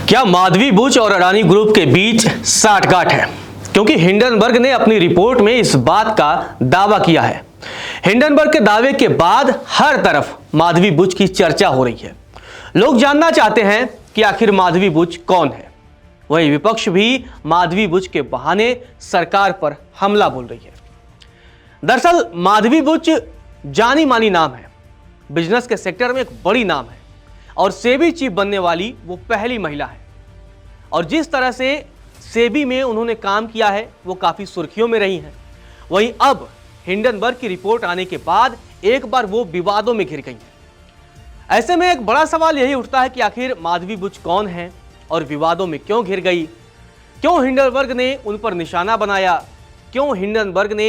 क्या माधवी बुच और अडानी ग्रुप के बीच साठगांठ है? क्योंकि हिंडनबर्ग ने अपनी रिपोर्ट में इस बात का दावा किया है। हिंडनबर्ग के दावे के बाद हर तरफ माधवी बुच की चर्चा हो रही है। लोग जानना चाहते हैं कि आखिर माधवी बुच कौन है। वहीं विपक्ष भी माधवी बुच के बहाने सरकार पर हमला बोल रही है। दरअसल माधवी बुच जानी मानी नाम है, बिजनेस के सेक्टर में एक बड़ी नाम है और सेबी चीफ बनने वाली वो पहली महिला है। और जिस तरह से सेबी में उन्होंने काम किया है वो काफी सुर्खियों में रही हैं। वहीं अब हिंडनबर्ग की रिपोर्ट आने के बाद एक बार वो विवादों में घिर गई हैं। ऐसे में एक बड़ा सवाल यही उठता है कि आखिर माधवी बुच कौन है और विवादों में क्यों घिर गई? क्यों हिंडनबर्ग ने उन पर निशाना बनाया? क्यों हिंडनबर्ग ने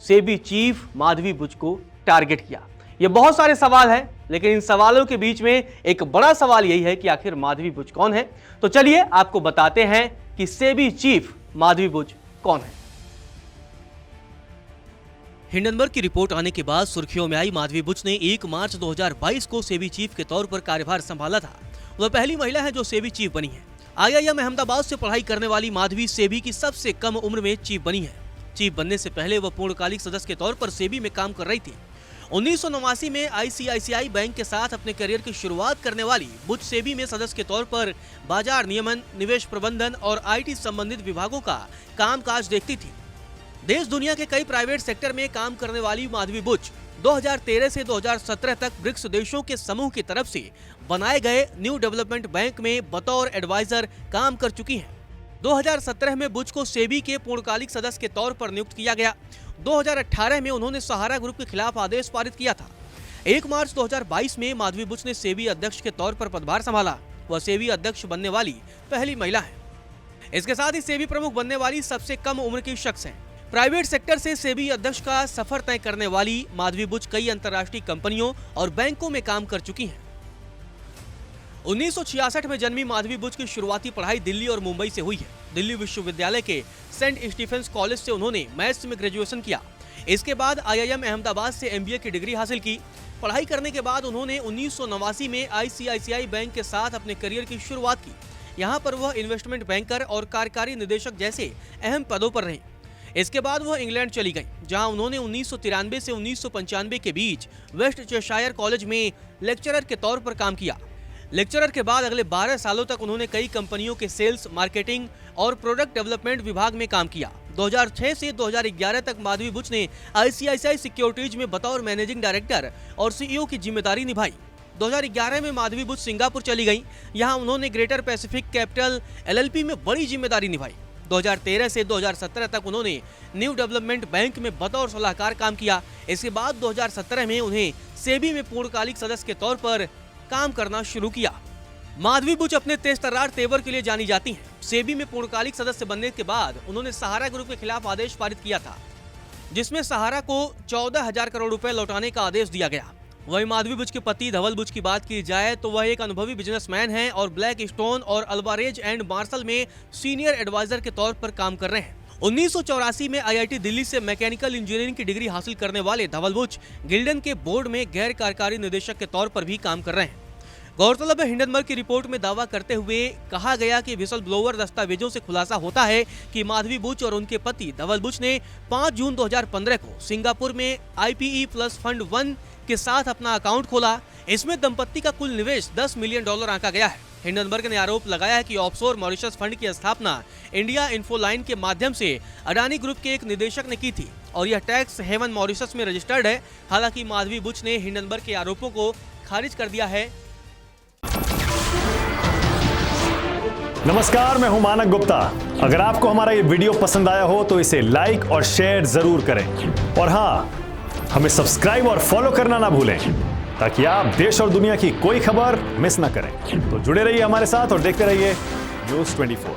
सेबी चीफ माधवी बुच को टारगेट किया? ये बहुत सारे सवाल हैं, लेकिन इन सवालों के बीच में एक बड़ा सवाल यही है कि आखिर माधवी बुच कौन है। तो चलिए आपको बताते हैं कि सेबी चीफ माधवी बुच कौन है। हिंडनबर्ग की रिपोर्ट आने के बाद सुर्खियों में आई माधवी बुच ने 1 मार्च 2022 को सेबी चीफ के तौर पर कार्यभार संभाला था। वह पहली महिला है जो सेबी चीफ बनी है। IIM अहमदाबाद से पढ़ाई करने वाली माधवी सेबी की सबसे कम उम्र में चीफ बनी है। चीफ बनने से पहले वह पूर्णकालिक सदस्य के तौर पर सेबी में काम कर रही थी। 1989 में ICICI बैंक के साथ अपने करियर की शुरुआत करने वाली बुच सेबी में सदस्य के तौर पर बाजार नियमन, निवेश प्रबंधन और IT संबंधित विभागों का कामकाज देखती थी। देश दुनिया के कई प्राइवेट सेक्टर में काम करने वाली माधवी बुच 2013 से 2017 तक ब्रिक्स देशों के समूह की तरफ से बनाए गए न्यू डेवलपमेंट बैंक में बतौर एडवाइजर काम कर चुकी हैं। 2017 में बुच को सेबी के पूर्णकालिक सदस्य के तौर पर नियुक्त किया गया। 2018 में उन्होंने सहारा ग्रुप के खिलाफ आदेश पारित किया था। 1 मार्च 2022 में माधवी बुच ने सेबी अध्यक्ष के तौर पर पदभार संभाला। वह सेबी अध्यक्ष बनने वाली पहली महिला है। इसके साथ ही सेबी प्रमुख बनने वाली सबसे कम उम्र की शख्स है। प्राइवेट सेक्टर से सेबी अध्यक्ष का सफर तय करने वाली माधवी बुच कई अंतर्राष्ट्रीय कंपनियों और बैंकों में काम कर चुकी हैं। 1966 में जन्मी माधवी बुच की शुरुआती पढ़ाई दिल्ली और मुंबई से हुई है। दिल्ली विश्वविद्यालय के सेंट स्टीफेंस कॉलेज से उन्होंने मैथ्स में ग्रेजुएशन किया। इसके बाद IIM अहमदाबाद से MBA की डिग्री हासिल की। पढ़ाई करने के बाद उन्होंने 1989 में ICICI बैंक के साथ अपने करियर की शुरुआत की। यहाँ पर वह इन्वेस्टमेंट बैंकर और कार्यकारी निदेशक जैसे अहम पदों पर रहे। इसके बाद वह इंग्लैंड चली गई, जहां उन्होंने 1993 से 1995 के बीच वेस्ट चेशायर कॉलेज में लेक्चरर के तौर पर काम किया। लेक्चरर के बाद अगले 12 सालों तक उन्होंने कई कंपनियों के सेल्स, मार्केटिंग और प्रोडक्ट डेवलपमेंट विभाग में काम किया। 2006 से 2011 तक माधवी बुच ने ICICI सिक्योरिटीज में बतौर मैनेजिंग डायरेक्टर और CEO की जिम्मेदारी निभाई। 2011 में माधवी बुच सिंगापुर चली गई। यहां उन्होंने ग्रेटर पैसिफिक कैपिटल LLP में बड़ी जिम्मेदारी निभाई। 2013 से 2017 तक उन्होंने न्यू डेवलपमेंट बैंक में बतौर सलाहकार काम किया। इसके बाद 2017 में उन्हें सेबी में पूर्णकालिक सदस्य के तौर पर काम करना शुरू किया। माधवी बुच अपने तेज-तर्रार तेवर के लिए जानी जाती हैं। सेबी में पूर्णकालिक सदस्य बनने के बाद उन्होंने सहारा ग्रुप के खिलाफ आदेश पारित किया था, जिसमें सहारा को 14,000 करोड़ रुपए लौटाने का आदेश दिया गया। वहीं माधवी बुच के पति धवल बुच की बात की जाए तो वह एक अनुभवी बिजनेसमैन हैं और ब्लैक स्टोन और अल्वारेज एंड मार्शल में सीनियर एडवाइजर के तौर पर काम कर रहे हैं। 1984 में IIT दिल्ली से मैकेनिकल इंजीनियरिंग की डिग्री हासिल करने वाले धवल बुच गिल्डन के बोर्ड में गैर कार्यकारी निदेशक के तौर पर भी काम कर रहे हैं। गौरतलब है, हिंडनबर्ग की रिपोर्ट में दावा करते हुए कहा गया कि विसल ब्लोअर दस्तावेजों से खुलासा होता है कि माधवी बुच और उनके पति धवल बुच ने 5 जून 2015 को सिंगापुर में IPE प्लस फंड 1 के साथ अपना अकाउंट खोला। इसमें दंपत्ति का कुल निवेश $10 मिलियन आंका गया है। हिंडनबर्ग ने आरोप लगाया है कि ऑफशोर मॉरिशस फंड की स्थापना इंडिया इन्फोलाइन के माध्यम से अडानी ग्रुप के एक निदेशक ने की थी और यह टैक्स हेवन मॉरिशस में रजिस्टर्ड है। हालांकि माधवी बुच ने हिंडनबर्ग के आरोपों को खारिज कर दिया है। नमस्कार, मैं हूं मानक गुप्ता। अगर आपको हमारा ये वीडियो पसंद आया हो तो इसे लाइक और शेयर जरूर करें और हाँ, हमें सब्सक्राइब और फॉलो करना ना भूलें ताकि आप देश और दुनिया की कोई खबर मिस ना करें। तो जुड़े रहिए हमारे साथ और देखते रहिए न्यूज़ 24।